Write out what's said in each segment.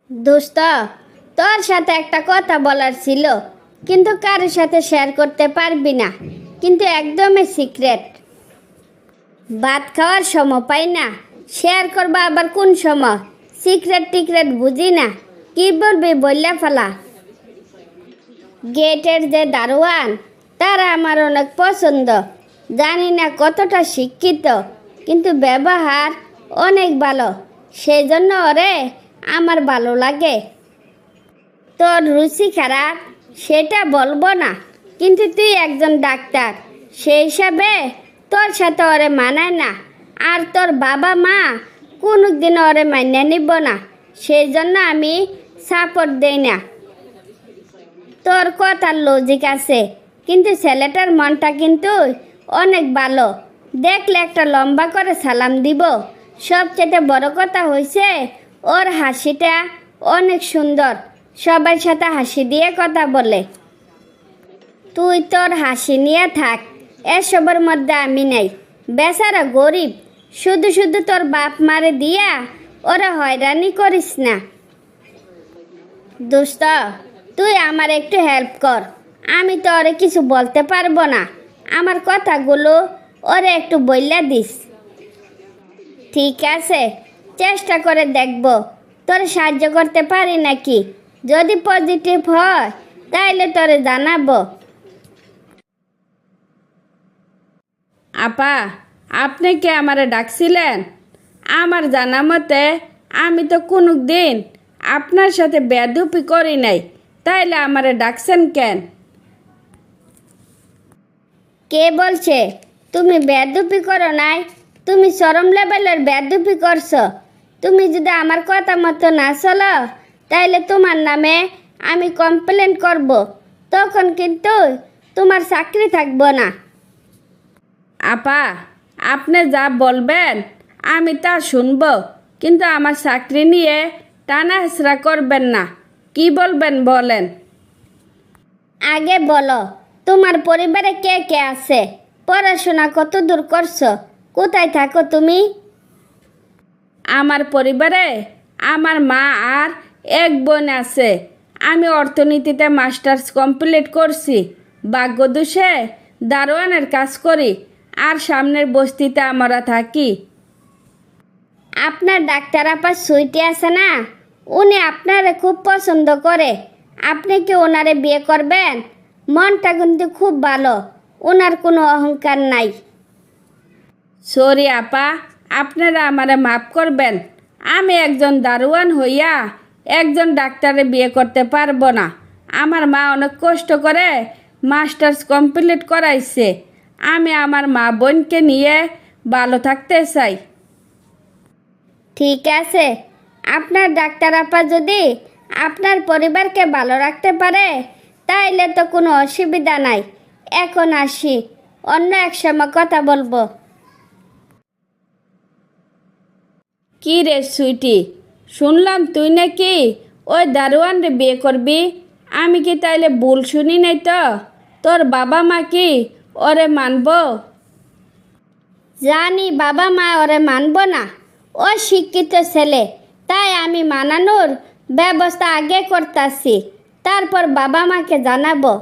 দোস্ত, তোর সাথে একটা কথা বলার ছিল, কিন্তু কারোর সাথে শেয়ার করতে পারবি না, কিন্তু একদমই সিক্রেট। ভাত খাওয়ার সময় পাই না, শেয়ার করবা আবার কোন সময়? সিক্রেট টিক্রেট বুঝি না, কি বলবি বললে ফেলা। গেটের যে দারোয়ান, তারা আমার অনেক পছন্দ। জানি না কতটা শিক্ষিত, কিন্তু ব্যবহার অনেক ভালো, সেই জন্য ওরে আমার ভালো লাগে। তোর রুচি খারাপ সেটা বলবো না, কিন্তু তুই একজন ডাক্তার, সেই হিসাবে তোর সাথে ওরে মানায় না। আর তোর বাবা মা কোনোদিন ওরে মানিয়ে নিব না, সেই জন্য আমি সাপোর্ট দেই না। তোর কথার লজিক আছে, কিন্তু ছেলেটার মনটা কিন্তু অনেক ভালো। দেখলে একটা লম্বা করে সালাম দিব। সবচেয়ে বড় কথা হয়েছে, ওর হাসিটা অনেক সুন্দর, সবার সাথে হাসি দিয়ে কথা বলে। তুই তোর হাসি নিয়ে থাক, এসবের মধ্যে আমি নাই। বেচারা গরিব, শুধু শুধু তোর বাপ মারে দিয়া ওরা হয়রানি করিস না। দোস্ত, তুই আমার একটু হেল্প কর। আমি তো ওরে কিছু বলতে পারবো না, আমার কথাগুলো ওরে একটু বইলা দিস। ঠিক আছে, চেষ্টা করে দেখব তোরে সাহায্য করতে পারি নাকি। যদি পজিটিভ হয় তাইলে তোরে জানাবো। আপা, আপনি কি আমারে ডাকছিলেন? আমার জানা মতে আমি তো কোনো দিন আপনার সাথে বেয়াদবি করি নাই, তাইলে আমারে ডাকছেন কেন? কে বলছে তুমি বেয়াদবি করো নাই? তুমি চরম লেভেলের বেয়াদবি করছো। তুমি যদি আমার কথা মতো না চলো, তাইলে তোমার নামে আমি কমপ্লেন করব। তখন কিন্তু তোমার চাকরি থাকবো না। আপা, আপনি যা বলবেন আমি তা শুনব, কিন্তু আমার চাকরি নিয়ে টানা হেঁচড়া করবেন না। কি বলবেন বলেন? আগে বলো, তোমার পরিবারে কে কে আছে? পড়াশোনা কত দূর করছো? কোথায় থাকো তুমি? আমার পরিবারে আমার মা আর এক বোন আছে। আমি অর্থনীতিতে মাস্টার্স কমপ্লিট করছি। ভাগ্যদোষে দারোয়ানের কাজ করি, আর সামনের বস্তিতে আমরা থাকি। আপনার ডাক্তার আপা সুইটি আছে না, উনি আপনারে খুব পছন্দ করে। আপনি কি ওনারে বিয়ে করবেন? মনটা কিন্তু খুব ভালো, ওনার কোনো অহংকার নাই। সরি আপা, আপনারা আমারে মাফ করবেন। আমি একজন দারোয়ান হইয়া একজন ডাক্তারে বিয়ে করতে পারবো না। আমার মা অনেক কষ্ট করে মাস্টার্স কমপ্লিট করাইছে। আমি আমার মা বোনকে নিয়ে ভালো থাকতে চাই। ঠিক আছে, আপনার ডাক্তার আপা যদি আপনার পরিবারকে ভালো রাখতে পারে তাইলে তো কোনো অসুবিধা নাই। এখন আসি, অন্য এক সময় কথা বলবো। কি রে সুইটি, শুনলাম তুই নাকি ওই দারোয়ানরে বিয়ে করবি। আমি কি তাইলে ভুল শুনি নাই তো? তোর বাবা মা কি ওরে মানবো? জানি বাবা মা ওরে মানব না, ও শিক্ষিত ছেলে, তাই আমি মানানোর ব্যবস্থা আগে করতেছি, তারপর বাবা মাকে জানাবো।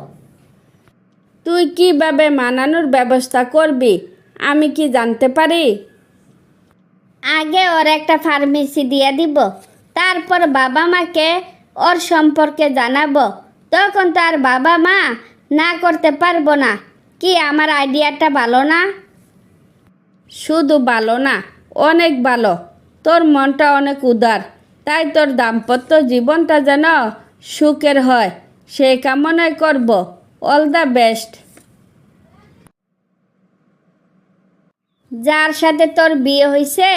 তুই কিভাবে মানানোর ব্যবস্থা করবি আমি কি জানতে পারি? আগে ওর একটা ফার্মেসি দিয়ে দিব, তারপর বাবা মাকে ওর সম্পর্কে জানাবো। তখন তার বাবা মা না করতে পারবো না। কি আমার আইডিয়াটা ভালো না? শুধু ভালো না, অনেক ভালো। তোর মনটা অনেক উদার, তাই তোর দাম্পত্য জীবনটা যেন সুখের হয় সেই কামনাই করব। All the best. যার সাথে তোর বিয়ে হয়েছে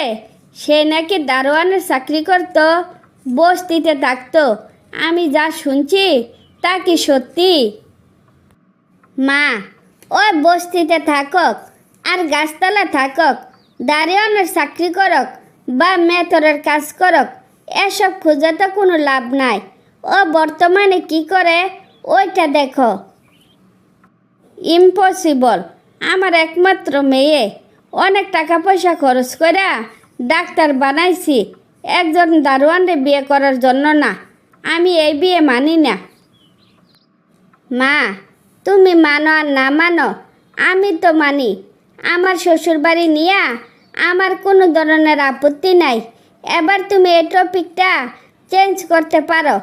সে নাকি দারোয়ানের চাকরি করতো, বস্তিতে থাকতো। আমি যা শুনছি তা কি সত্যি? মা, ওই বস্তিতে থাকক আর গাছতলা থাকক, দারোয়ানের চাকরি করক বা মেথরের কাজ করক, এসব খুঁজে তো কোনো লাভ নাই। ও বর্তমানে কি করে ওইটা দেখো। ইম্পসিবল। আমার একমাত্র মেয়ে, অনেক টাকা পয়সা খরচ করে ডাক্তার বানাইছি, একজন দারোয়ানরে বিয়ে করার জন্য না। আমি এই বিয়ে মানি না। মা, তুমি মানো আর না মানো, আমি তো মানি। আমার শ্বশুরবাড়ি নিয়ে আমার কোনো ধরনের আপত্তি নাই। এবার তুমি এই টপিকটা চেঞ্জ করতে পারো।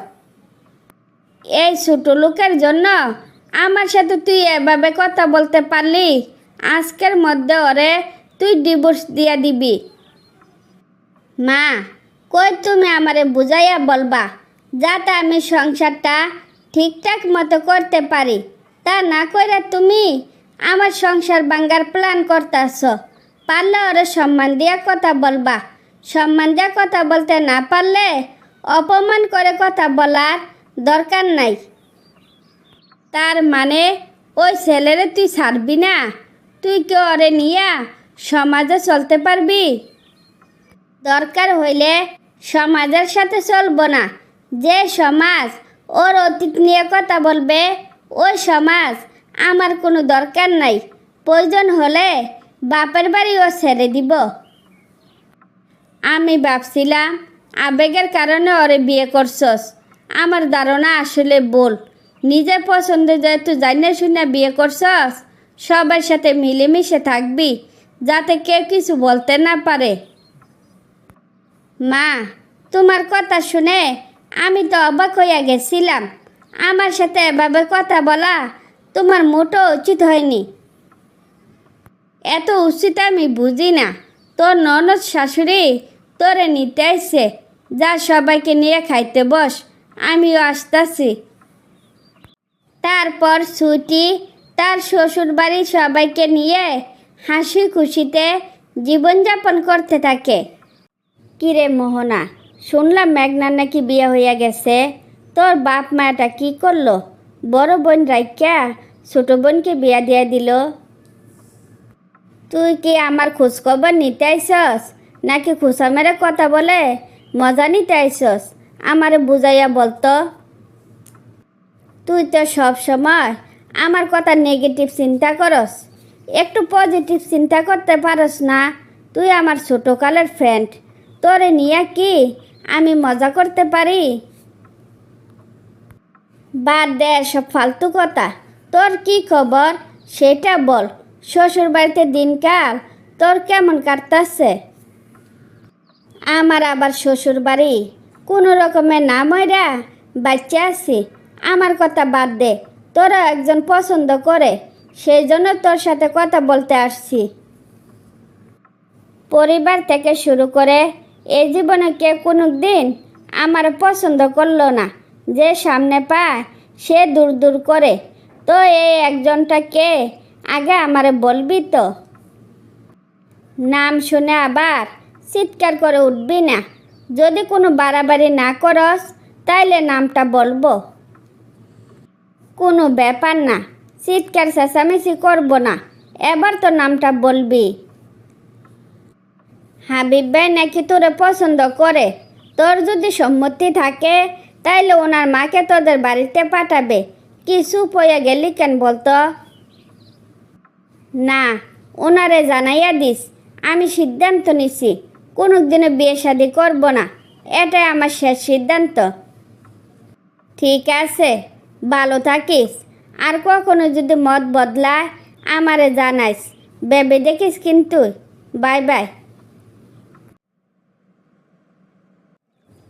এই ছোটো লোকের জন্য আমার সাথে তুই এভাবে কথা বলতে পারলি? আজকের মধ্যে ওরে তুই ডিভোর্স দিয়া দিবি। মা, কই তুমি আমারে বুঝাইয়া বলবা, যাতে আমি সংসারটা ঠিকঠাক মতো করতে পারি। তা না কইরা তুমি আমার সংসার ভাঙ্গার প্ল্যান করতেছ। পারলে ওরে সম্মান দিয়া কথা বলবা। সম্মান দিয়া কথা বলতে না পারলে অপমান করে কথা বলার দরকার নাই। তার মানে ওই ছেলেরে তুই ছাড়বি না? তুই কি ওরে নিয়া সমাজে চলতে পারবি? দরকার হইলে সমাজের সাথে চলবো না। যে সমাজ ওর অতীত নিয়ে কথা বলবে, ওই সমাজ আমার কোনো দরকার নাই। প্রয়োজন হলে বাপের বাড়িও ছেড়ে দিব। আমি ভাবছিলাম আবেগের কারণে ওরে বিয়ে করছস। আমার ধারণা আসলে ভুল। নিজের পছন্দ যেহেতু জানিয়ে শুনে বিয়ে করছস, সবার সাথে মিলেমিশে থাকবি, যাতে কেউ কিছু বলতে না পারে। মা, তোমার কথা শুনে আমি তো অবাক হইয়া গেছিলাম। আমার সাথে এভাবে কথা বলা তোমার মোটেও উচিত হয়নি। এত উচিত আমি বুঝি না। তোর ননদ শাশুড়ি তোরে নিতে আইছে। যা, সবাইকে নিয়ে খাইতে বস, আমিও আসতেছি। তারপর ছুটি তার শ্বশুর বাড়ির সবাইকে নিয়ে হাসি খুশিতে জীবনযাপন করতে থাকে। কিরে মোহনা, শুনলাম মেঘনার নাকি বিয়ে হইয়া গেছে। তোর বাপ মাটা কি করলো? বড় বোন রাইকা ছোট বোনকে বিয়া দিয়া দিল। তুই কি আমার খোঁজখবর নিতে আইসস, নাকি খুশা মেরে কথা বলে মজা নিতে আইসস? আমারে বুঝাইয়া বলতো। তুই তো সব সময় আমার কথা নেগেটিভ চিন্তা করস, একটু পজিটিভ চিন্তা করতে পারস না? তুই আমার ছোটোকালের ফ্রেন্ড, তোরে নিয়ে কি আমি মজা করতে পারি? বাদ দে সব ফালতু কথা। তোর কি খবর সেটা বল। শ্বশুর বাড়িতে দিনকাল তোর কেমন কাটতেছে? আমার আবার শ্বশুর বাড়ি কোনো রকমের না ময়রা বাচ্চা আছি। আমার কথা বাদ দে। তোরা একজন পছন্দ করে, সেই জন্য তোর সাথে কথা বলতে আসছি। পরিবার থেকে শুরু করে এই জীবনে কেউ কোনো দিন আমার পছন্দ করলো না। যে সামনে পায় সে দূর দূর করে। তো এই একজনটাকে আগে আমারে বলবি তো? নাম শুনে আবার চিৎকার করে উঠবি না। যদি কোনো বাড়াবাড়ি না করস তাইলে নামটা বলবো। কোনো ব্যাপার না, চিৎকার চেঁচামেচি করবো না। এবার তো নামটা বলবি। হাবিব ভাই নাকি তোরে পছন্দ করে। তোর যদি সম্মতি থাকে তাইলে ওনার মাকে তোদের বাড়িতে পাঠাবে। কিছু পয়া গেলি কেন বলতো? না, ওনারে জানাইয়া দিস আমি সিদ্ধান্ত নিছি কোনো দিনে বিয়ে শাদি করবো না। এটাই আমার শেষ সিদ্ধান্ত। ঠিক আছে, ভালো থাকিস। আর কখনো যদি মত বদলায় আমারে জানাইস। ভেবে দেখিস কিন্তু। Bye bye.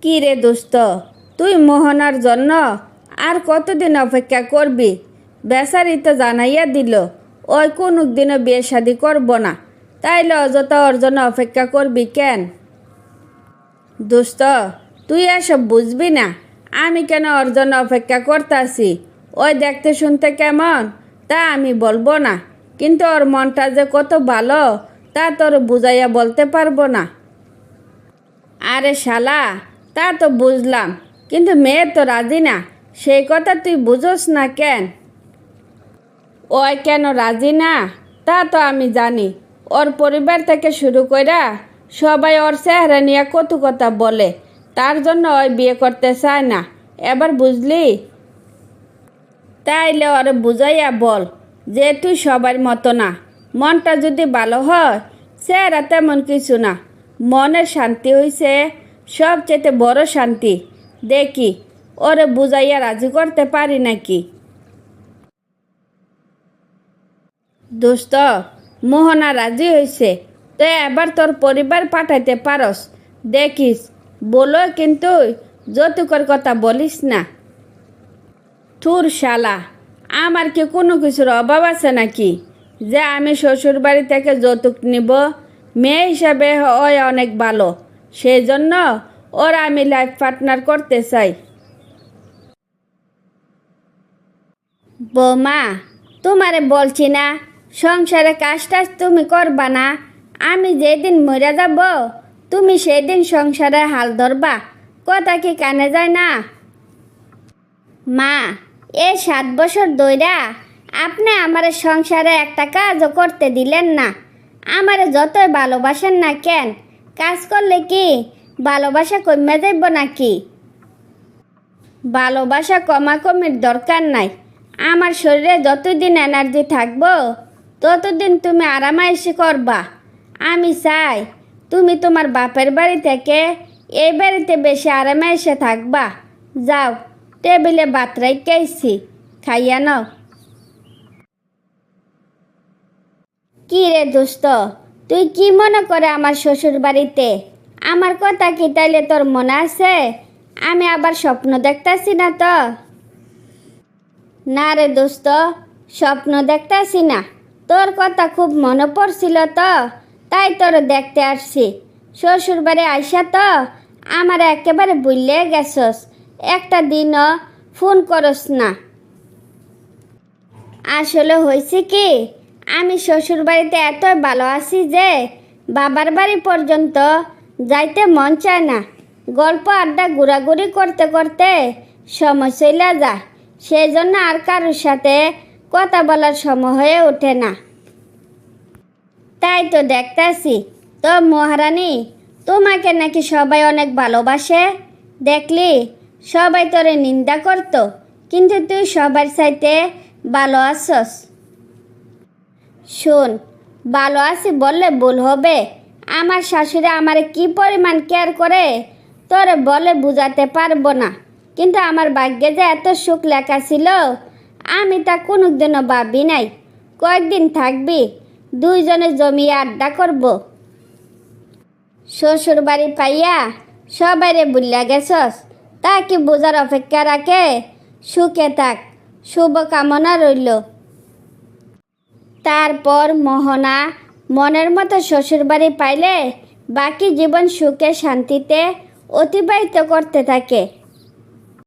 কি রে দোস্ত, তুই মোহনার জন্য আর কতদিন অপেক্ষা করবি? বেচারি তো জানাইয়া দিল ওই কোনো দিনও বিয়ে শাদি করবো না। তাইলে অযথা ওর জন্য অপেক্ষা করবি কেন? দোস্ত, তুই এসব বুঝবি না। আমি কেন ওর জন্য অপেক্ষা করতেছি? ওই দেখতে শুনতে কেমন তা আমি বলবো না, কিন্তু ওর মনটা যে কত ভালো তা তোর বুঝাইয়া বলতে পারবো না। আরে শালা, তা তো বুঝলাম, কিন্তু মেয়ে তো রাজি না। সেই কথা তুই বুঝোস না কেন? ওই কেন রাজি না তা তো আমি জানি। ওর পরিবার থেকে শুরু কইরা সবাই ওর চেহারা নিয়ে কত কথা বলে। তার জন্য ওই বিয়ে করতে চায় না। এবার বুঝলি? তাইলে ওরে বুঝাইয়া বল যে তুই সবার মতো না। মনটা যদি ভালো হয়, চেহারা তেমন কিছু না। মনের শান্তি হইছে সবচেয়ে বড় শান্তি। দেখি ওরে বুঝাইয়া রাজি করতে পারি নাকি। দোস্ত, মোহনা রাজি হয়েছে, তো এবার তোর পরিবার পাঠাইতে পারস। দেখিস, বলো কিন্তু যৌতুকের কথা বলিস না। তোর শালা, আমার কি কোনো কিছুর অভাব আছে নাকি যে আমি শ্বশুর বাড়ি থেকে যৌতুক নিব? মেয়ে হিসাবে ওই অনেক ভালো, সেই জন্য ওরা আমি লাইফ পার্টনার করতে চাই। বৌমা, তোমারে বলছি না সংসারে কাজ টাজ তুমি করবা না। আমি যেদিন মরে যাব তুমি সেদিন সংসারে হাল ধরবা, কথা কি কানে যায় না? মা, এই 7 বছর ধইরা আপনি আমার সংসারে একটা কাজও করতে দিলেন না। আমারে যতই ভালোবাসেন না কেন, কাজ করলে কি ভালোবাসা কমে যাইব নাকি? ভালোবাসা কমাকমির দরকার নাই। আমার শরীরে যতদিন এনার্জি থাকবো ততদিন তুমি আরামাইশি করবা। আমি চাই তুমি তোমার বাপের বাড়ি থেকে এই বাড়িতে বেশি আরামাইশে থাকবা। যাও, টেবিলে ভাত রাইখাইছি, খাইয়া নাও। কি রে দোস্ত, তুই কি মনে করে আমার শ্বশুর বাড়িতে? আমার কথা কি তাইলে তোর মনে আছে? আমি আবার স্বপ্ন দেখতাছি না তো? না রে দোস্ত, স্বপ্ন দেখতাছি না, তোর কথা খুব মনে পড়ছিল তো, তাই তোর দেখতে আসছি। শ্বশুর বাড়ি আইসা তো আমার একেবারে ভুলে গেছস, একটা দিনও ফোন করস না। আসলে হয়েছে কি, আমি শ্বশুর বাড়িতে এত ভালো আছি যে বাবার বাড়ি পর্যন্ত যাইতে মন চায় না। গল্প আড্ডা ঘোরাঘুরি করতে করতে সময় চলে যায়, সেই জন্য আর কারোর সাথে কথা বলার সময় হয়ে ওঠে না। তাই তো দেখতাছি তো মহারানী, তোমাকে নাকি সবাই অনেক ভালোবাসে। দেখলি, সবাই তোরে নিন্দা করতো, কিন্তু তুই সবার চাইতে ভালো আছস। শোন, ভালো আছি বললে ভুল হবে। আমার শাশুড়ি আমারে কি পরিমাণ কেয়ার করে তোরে বলে বুঝাতে পারবো না। কিন্তু আমার ভাগ্যে যে এত সুখ লেখা ছিল আমি তা কোনোদিনও ভাবি নাই। কয়েকদিন থাকবি, দুইজনে জমিয়ে আড্ডা করব। শ্বশুর বাড়ি পাইয়া সবাইরে বুল্লা গেছস, তা কি বোঝার অপেক্ষা রাখে? সুখে থাক, শুভকামনা রইল। তারপর মোহনা মনের মতো শ্বশুর বাড়ি পাইলে বাকি জীবন সুখে শান্তিতে অতিবাহিত করতে থাকে।